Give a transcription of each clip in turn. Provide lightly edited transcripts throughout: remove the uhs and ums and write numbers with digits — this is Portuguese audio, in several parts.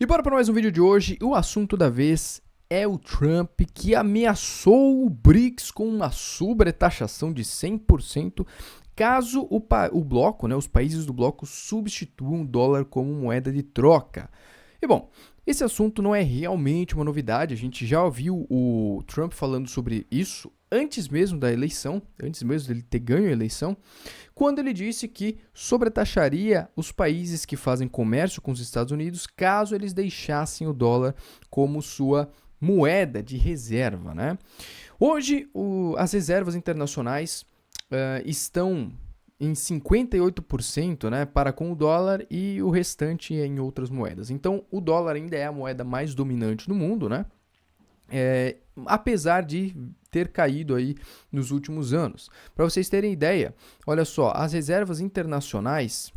E bora para mais um vídeo de hoje. O assunto da vez é o Trump que ameaçou o BRICS com uma sobretaxação de 100% caso o bloco, os países do bloco substituam o dólar como moeda de troca. E bom, esse assunto não é realmente uma novidade, a gente já ouviu o Trump falando sobre isso antes mesmo da eleição, antes mesmo dele ter ganho a eleição, quando ele disse que sobretaxaria os países que fazem comércio com os Estados Unidos caso eles deixassem o dólar como sua moeda de reserva, né? Hoje, as reservas internacionais estão em 58%, né, para com o dólar e o restante em outras moedas. Então, o dólar ainda é a moeda mais dominante no mundo, né? Apesar de ter caído aí nos últimos anos. Para vocês terem ideia, olha só, as reservas internacionais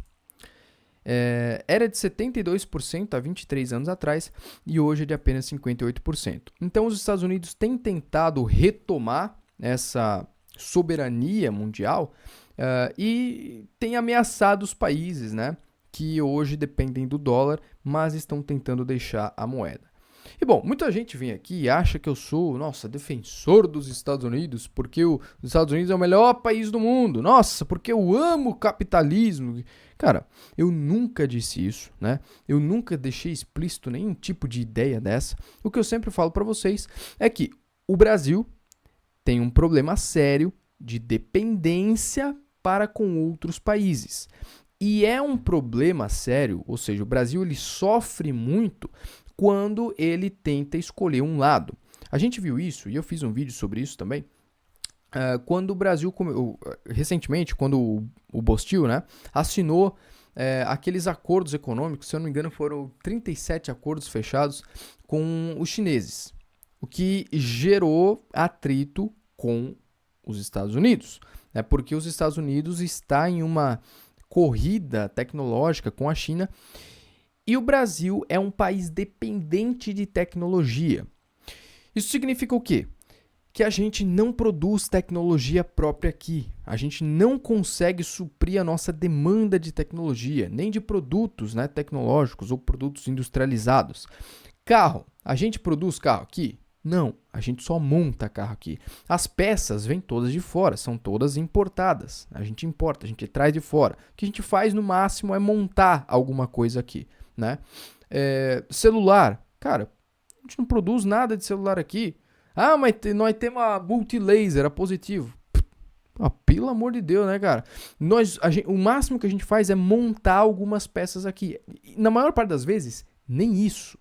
era de 72% há 23 anos atrás e hoje é de apenas 58%. Então, os Estados Unidos têm tentado retomar essa soberania mundial e tem ameaçado os países, né, que hoje dependem do dólar, mas estão tentando deixar a moeda. E bom, muita gente vem aqui e acha que eu sou, defensor dos Estados Unidos, porque os Estados Unidos é o melhor país do mundo. Nossa, porque eu amo o capitalismo. Cara, eu nunca disse isso, né? Eu nunca deixei explícito nenhum tipo de ideia dessa. O que eu sempre falo para vocês é que o Brasil tem um problema sério de dependência para com outros países. E é um problema sério, ou seja, o Brasil ele sofre muito quando ele tenta escolher um lado. A gente viu isso, e eu fiz um vídeo sobre isso também, quando o Brasil, recentemente, quando o Bostil, né, assinou aqueles acordos econômicos, se eu não me engano foram 37 acordos fechados com os chineses, o que gerou atrito com os Estados Unidos, né, porque os Estados Unidos está em uma corrida tecnológica com a China e o Brasil é um país dependente de tecnologia. Isso significa o quê? Que a gente não produz tecnologia própria aqui. A gente não consegue suprir a nossa demanda de tecnologia, nem de produtos, né, tecnológicos ou produtos industrializados. Carro, a gente produz carro aqui? Não, a gente só monta carro aqui. As peças vêm todas de fora, são todas importadas. A gente importa, a gente traz de fora. O que a gente faz no máximo é montar alguma coisa aqui, né? Celular, cara, a gente não produz nada de celular aqui. Ah, mas nós temos a multilaser, a positivo. Pelo amor de Deus, né, cara? O máximo que a gente faz é montar algumas peças aqui. E, na maior parte das vezes, nem isso.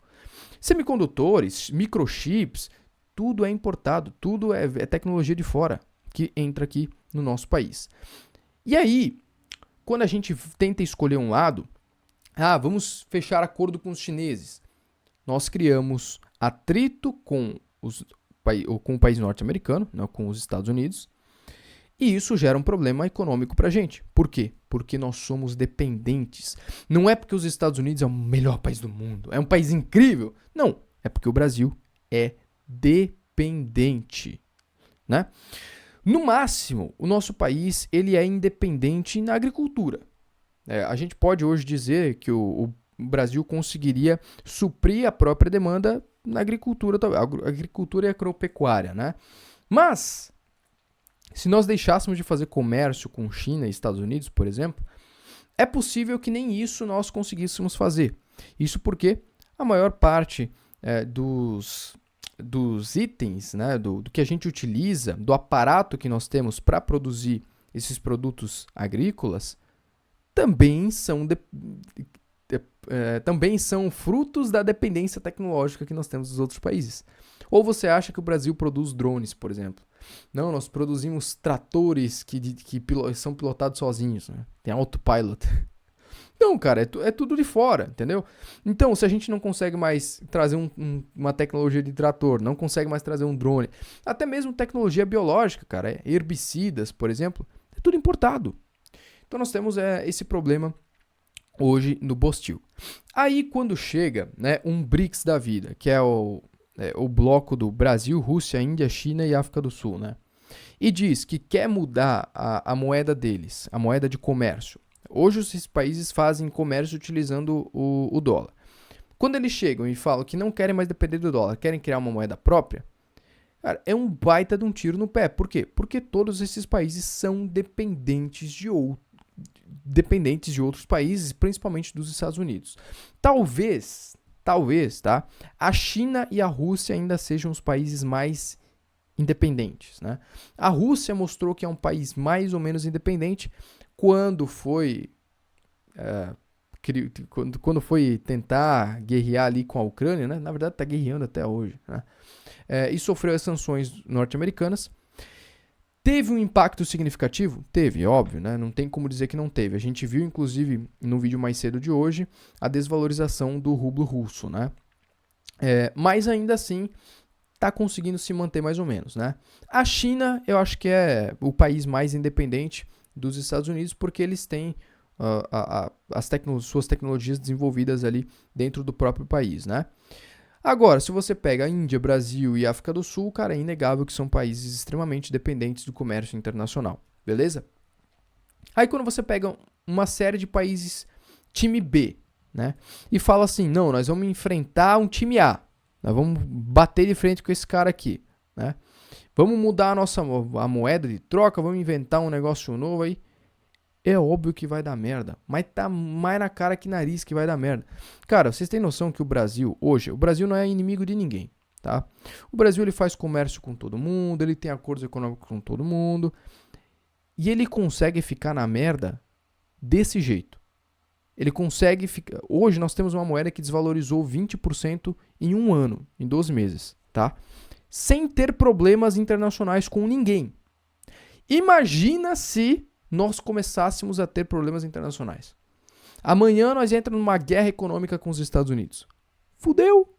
Semicondutores, microchips, tudo é importado, tudo é tecnologia de fora que entra aqui no nosso país. E aí, quando a gente tenta escolher um lado, vamos fechar acordo com os chineses. Nós criamos atrito com o país norte-americano, né, com os Estados Unidos, e isso gera um problema econômico para a gente. Por quê? Porque nós somos dependentes. Não é porque os Estados Unidos é o melhor país do mundo, é um país incrível. Não, é porque o Brasil é dependente, né? No máximo, o nosso país ele é independente na agricultura. A gente pode hoje dizer que o Brasil conseguiria suprir a própria demanda na agricultura, agricultura e agropecuária, né? Mas se nós deixássemos de fazer comércio com China e Estados Unidos, por exemplo, é possível que nem isso nós conseguíssemos fazer. Isso porque a maior parte dos itens, né, do que a gente utiliza, do aparato que nós temos para produzir esses produtos agrícolas, também são frutos da dependência tecnológica que nós temos dos outros países. Ou você acha que o Brasil produz drones, por exemplo? Não, nós produzimos tratores que são pilotados sozinhos, né? Tem autopilot. Não, cara, é tudo de fora, entendeu? Então, se a gente não consegue mais trazer uma tecnologia de trator, não consegue mais trazer um drone, até mesmo tecnologia biológica, cara, herbicidas, por exemplo, é tudo importado. Então, nós temos esse problema hoje no Bostil. Aí, quando chega, né, um BRICS da vida, que é o bloco do Brasil, Rússia, Índia, China e África do Sul, né? E diz que quer mudar a moeda deles, a moeda de comércio. Hoje esses países fazem comércio utilizando o dólar. Quando eles chegam e falam que não querem mais depender do dólar, querem criar uma moeda própria, cara, é um baita de um tiro no pé. Por quê? Porque todos esses países são dependentes de outros países, principalmente dos Estados Unidos. Talvez, tá? A China e a Rússia ainda sejam os países mais independentes, né? A Rússia mostrou que é um país mais ou menos independente quando foi quando foi tentar guerrear ali com a Ucrânia, né? Na verdade está guerreando até hoje, né? E sofreu as sanções norte-americanas. Teve um impacto significativo? Teve, óbvio, né? Não tem como dizer que não teve. A gente viu, inclusive, no vídeo mais cedo de hoje, a desvalorização do rublo russo, né? Mas ainda assim, está conseguindo se manter mais ou menos, né? A China, eu acho que é o país mais independente dos Estados Unidos, porque eles têm suas tecnologias desenvolvidas ali dentro do próprio país, né? Agora, se você pega a Índia, Brasil e África do Sul, cara, é inegável que são países extremamente dependentes do comércio internacional, beleza? Aí quando você pega uma série de países time B, né, e fala assim, não, nós vamos enfrentar um time A, nós vamos bater de frente com esse cara aqui, né? Vamos mudar a moeda de troca, vamos inventar um negócio novo aí. É óbvio que vai dar merda, mas tá mais na cara que nariz que vai dar merda. Cara, vocês têm noção que o Brasil não é inimigo de ninguém, tá? O Brasil, ele faz comércio com todo mundo, ele tem acordos econômicos com todo mundo, e ele consegue ficar na merda desse jeito. Ele consegue ficar... Hoje nós temos uma moeda que desvalorizou 20% em um ano, em 12 meses, tá? Sem ter problemas internacionais com ninguém. Imagina se nós começássemos a ter problemas internacionais. Amanhã nós entramos numa guerra econômica com os Estados Unidos. Fudeu.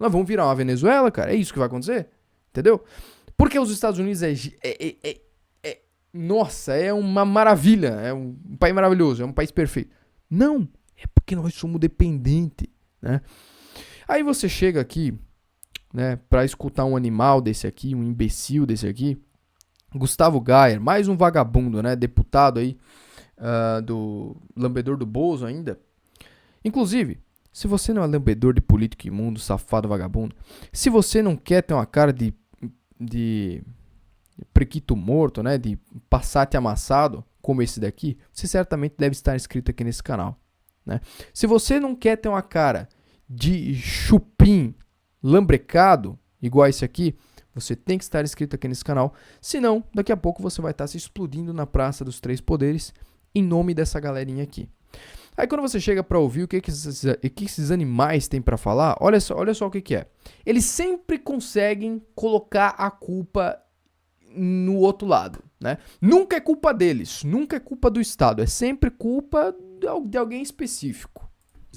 Nós vamos virar uma Venezuela, cara. É isso que vai acontecer. Entendeu? Porque os Estados Unidos nossa, é uma maravilha. É um país maravilhoso. É um país perfeito. Não. É porque nós somos dependentes, né? Aí você chega aqui, né, pra escutar um animal desse aqui, um imbecil desse aqui, Gustavo Gayer, mais um vagabundo, né? Deputado aí do lambedor do Bozo ainda. Inclusive, se você não é lambedor de político imundo, safado, vagabundo, se você não quer ter uma cara de prequito morto, né? De passate amassado, como esse daqui, você certamente deve estar inscrito aqui nesse canal, né? Se você não quer ter uma cara de chupim lambrecado, igual esse aqui, você tem que estar inscrito aqui nesse canal, senão daqui a pouco você vai estar se explodindo na Praça dos Três Poderes em nome dessa galerinha aqui. Aí quando você chega para ouvir o que esses animais têm para falar, olha só o que é. Eles sempre conseguem colocar a culpa no outro lado, né? Nunca é culpa deles, nunca é culpa do Estado, é sempre culpa de alguém específico.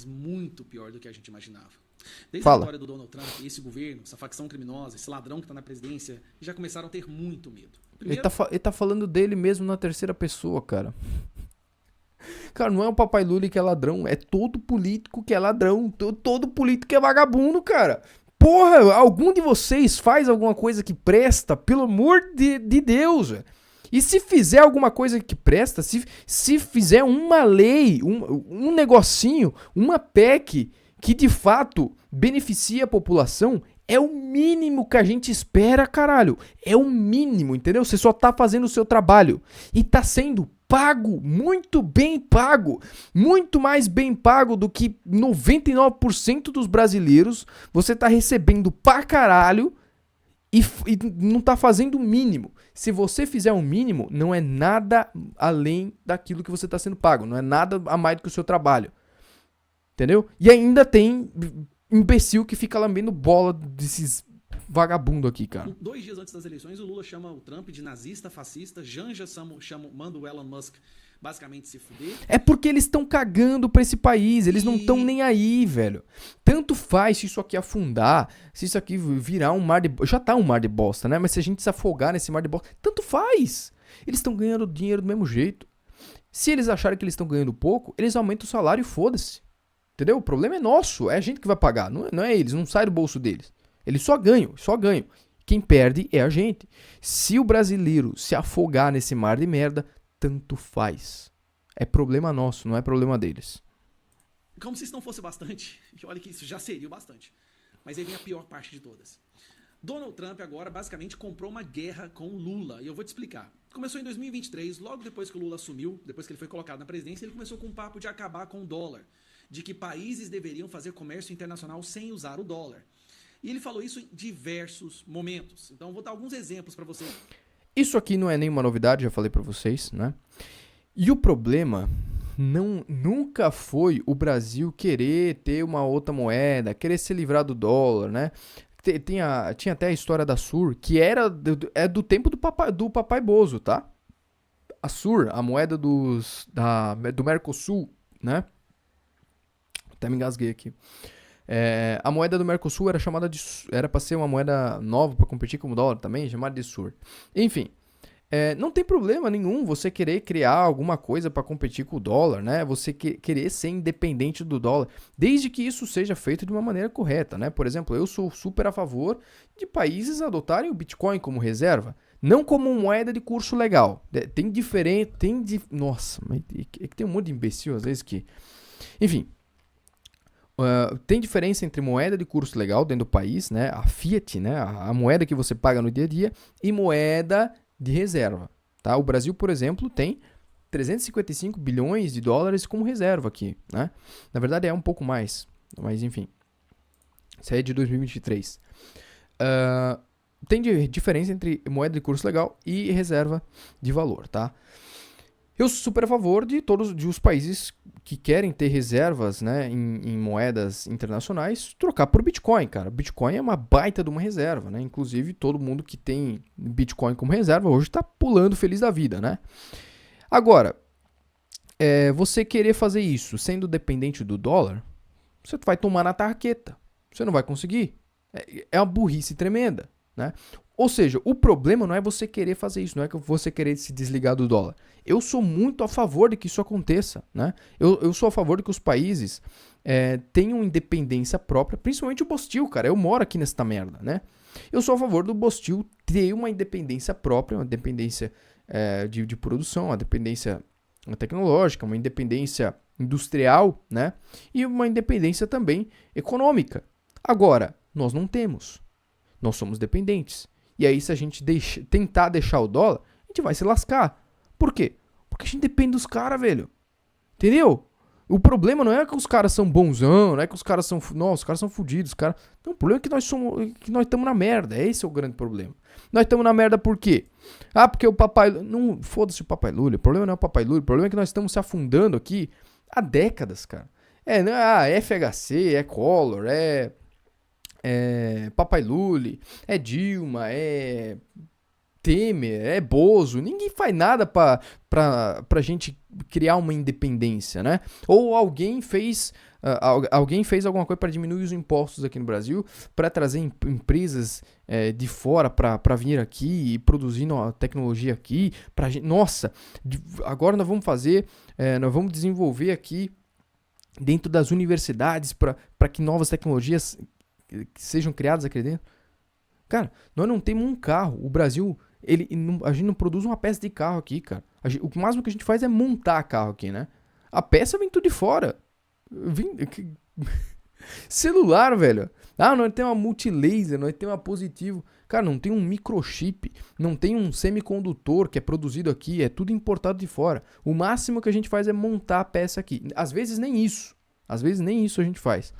Muito pior do que a gente imaginava. Desde Fala. a vitória do Donald Trump, esse governo, essa facção criminosa, esse ladrão que está na presidência, já começaram a ter muito medo. Primeiro... Ele tá falando dele mesmo na terceira pessoa, cara. Cara, não é o Papai Lula que é ladrão, é todo político que é ladrão, todo político que é vagabundo, cara. Porra, algum de vocês faz alguma coisa que presta, pelo amor de Deus, velho. E se fizer alguma coisa que presta, se fizer uma lei, um negocinho, uma PEC que de fato beneficia a população, é o mínimo que a gente espera, caralho. É o mínimo, entendeu? Você só tá fazendo o seu trabalho. E tá sendo pago, muito bem pago. Muito mais bem pago do que 99% dos brasileiros. Você tá recebendo pra caralho e não tá fazendo o mínimo. Se você fizer o mínimo, não é nada além daquilo que você tá sendo pago. Não é nada a mais do que o seu trabalho. Entendeu? E ainda tem imbecil que fica lambendo bola desses vagabundo aqui, cara. 2 dias antes das eleições, o Lula chama o Trump de nazista, fascista, Janja manda o Elon Musk basicamente se fuder. É porque eles estão cagando pra esse país, eles não estão nem aí, velho. Tanto faz se isso aqui afundar, se isso aqui virar um mar de... Já tá um mar de bosta, né? Mas se a gente se afogar nesse mar de bosta, tanto faz. Eles estão ganhando dinheiro do mesmo jeito. Se eles acharem que eles estão ganhando pouco, eles aumentam o salário e foda-se. Entendeu? O problema é nosso, é a gente que vai pagar, não é eles, não sai do bolso deles. Eles só ganham. Quem perde é a gente. Se o brasileiro se afogar nesse mar de merda, tanto faz. É problema nosso, não é problema deles. Como se isso não fosse bastante, e olha que isso já seria o bastante. Mas aí vem a pior parte de todas. Donald Trump agora basicamente comprou uma guerra com o Lula, e eu vou te explicar. Começou em 2023, logo depois que o Lula assumiu, depois que ele foi colocado na presidência, ele começou com um papo de acabar com o dólar, de que países deveriam fazer comércio internacional sem usar o dólar. E ele falou isso em diversos momentos. Então, vou dar alguns exemplos para você. Isso aqui não é nenhuma novidade, já falei pra vocês, né? E o problema nunca foi o Brasil querer ter uma outra moeda, querer se livrar do dólar, né? Tinha até a história da Sur, que é do tempo do papai Bozo, tá? A Sur, a moeda do Mercosul, né? Até me engasguei aqui. A moeda do Mercosul era para ser uma moeda nova para competir com o dólar também, chamada de Sur. Enfim, não tem problema nenhum você querer criar alguma coisa para competir com o dólar, né? Você querer ser independente do dólar, desde que isso seja feito de uma maneira correta, né? Por exemplo, eu sou super a favor de países adotarem o Bitcoin como reserva, não como moeda de curso legal. Tem diferente, nossa, mas é que tem um monte de imbecil às vezes que, enfim. Tem diferença entre moeda de curso legal dentro do país, né? A fiat, né? A moeda que você paga no dia a dia, e moeda de reserva, tá? O Brasil, por exemplo, tem 355 bilhões de dólares como reserva aqui, né? Na verdade é um pouco mais, mas enfim. Isso aí é de 2023. Tem diferença entre moeda de curso legal e reserva de valor, tá? Eu sou super a favor de todos os países que querem ter reservas, né, em moedas internacionais, trocar por Bitcoin, cara. Bitcoin é uma baita de uma reserva, né? Inclusive, todo mundo que tem Bitcoin como reserva hoje está pulando feliz da vida, né? Agora, você querer fazer isso sendo dependente do dólar, você vai tomar na tarraqueta. Você não vai conseguir. É uma burrice tremenda, né? Ou seja, o problema não é você querer fazer isso, não é que você querer se desligar do dólar. Eu sou muito a favor de que isso aconteça, né? Eu sou a favor de que os países tenham independência própria, principalmente o Bostil, cara. Eu moro aqui nesta merda, né? Eu sou a favor do Bostil ter uma independência própria, uma independência de produção, uma dependência tecnológica, uma independência industrial, né? E uma independência também econômica. Agora, nós não temos. Nós somos dependentes. E aí, se a gente tentar deixar o dólar, a gente vai se lascar. Por quê? Porque a gente depende dos caras, velho. Entendeu? O problema não é que os caras são bonzão, não é que os caras são... Não, os caras são fodidos. Não, o problema é que nós estamos na merda. Esse é o grande problema. Nós estamos na merda por quê? Porque o papai... Não, foda-se o papai Lula. O problema não é o papai Lula. O problema é que nós estamos se afundando aqui há décadas, cara. FHC, é Collor, Papai Lula, é Dilma, é Temer, é Bozo. Ninguém faz nada pra gente criar uma independência, né? Ou alguém fez alguma coisa para diminuir os impostos aqui no Brasil, para trazer empresas de fora para vir aqui e produzir tecnologia aqui. Nossa, agora nós vamos desenvolver aqui dentro das universidades para que novas tecnologias que sejam criadas aqui dentro. Cara, nós não temos um carro. O Brasil, a gente não produz uma peça de carro aqui, cara. O máximo que a gente faz é montar carro aqui, né? A peça vem tudo de fora. Celular, velho. Nós temos uma multilaser, nós temos uma positivo. Cara, não tem um microchip, não tem um semicondutor que é produzido aqui, é tudo importado de fora. O máximo que a gente faz é montar a peça aqui. Às vezes nem isso a gente faz.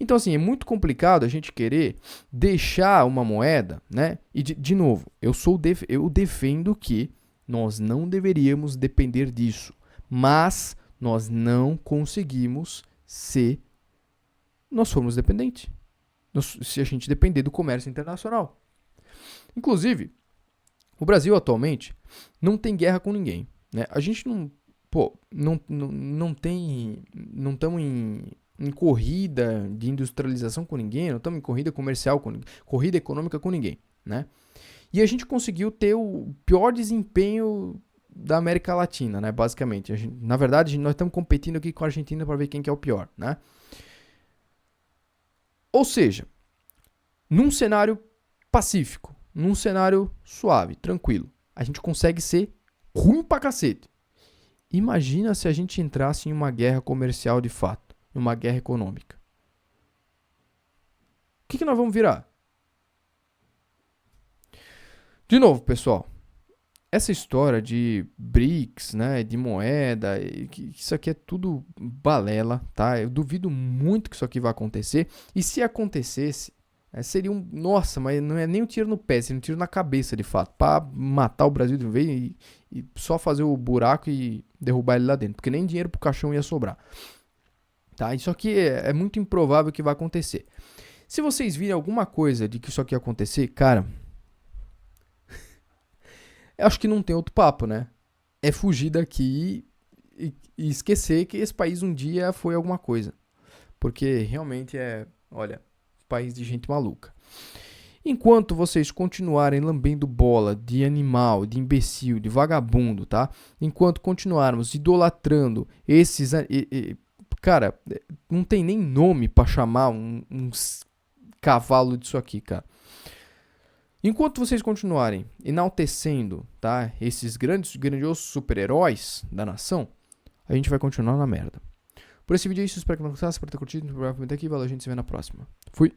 Então, assim, é muito complicado a gente querer deixar uma moeda, né? E, de novo, eu defendo que nós não deveríamos depender disso. Mas nós não conseguimos se nós formos dependentes. Se a gente depender do comércio internacional. Inclusive, o Brasil atualmente não tem guerra com ninguém, né? A gente não estamos em corrida de industrialização com ninguém, não estamos em corrida comercial, corrida econômica com ninguém, né? E a gente conseguiu ter o pior desempenho da América Latina, né? Basicamente. Na verdade, nós estamos competindo aqui com a Argentina para ver quem que é o pior, né? Ou seja, num cenário pacífico, num cenário suave, tranquilo, a gente consegue ser ruim pra cacete. Imagina se a gente entrasse em uma guerra comercial de fato. em uma guerra econômica? O que nós vamos virar? De novo, pessoal, essa história de BRICS, né, de moeda, isso aqui é tudo balela, tá? Eu duvido muito que isso aqui vai acontecer. E se acontecesse, seria um... Nossa, mas não é nem um tiro no pé, seria um tiro na cabeça, de fato. Pra matar o Brasil de vez e só fazer o buraco e derrubar ele lá dentro. Porque nem dinheiro pro caixão ia sobrar. Tá? Isso aqui é muito improvável que vai acontecer. Se vocês virem alguma coisa de que isso aqui ia acontecer, cara... Eu acho que não tem outro papo, né? É fugir daqui e esquecer que esse país um dia foi alguma coisa. Porque realmente olha, país de gente maluca. Enquanto vocês continuarem lambendo bola de animal, de imbecil, de vagabundo, tá? Enquanto continuarmos idolatrando esses... cara, não tem nem nome pra chamar um cavalo disso aqui, cara. Enquanto vocês continuarem enaltecendo, tá, esses grandiosos super-heróis da nação, a gente vai continuar na merda. Por esse vídeo é isso, espero que não gostasse, por ter curtido, provavelmente aqui, valeu, a gente se vê na próxima. Fui!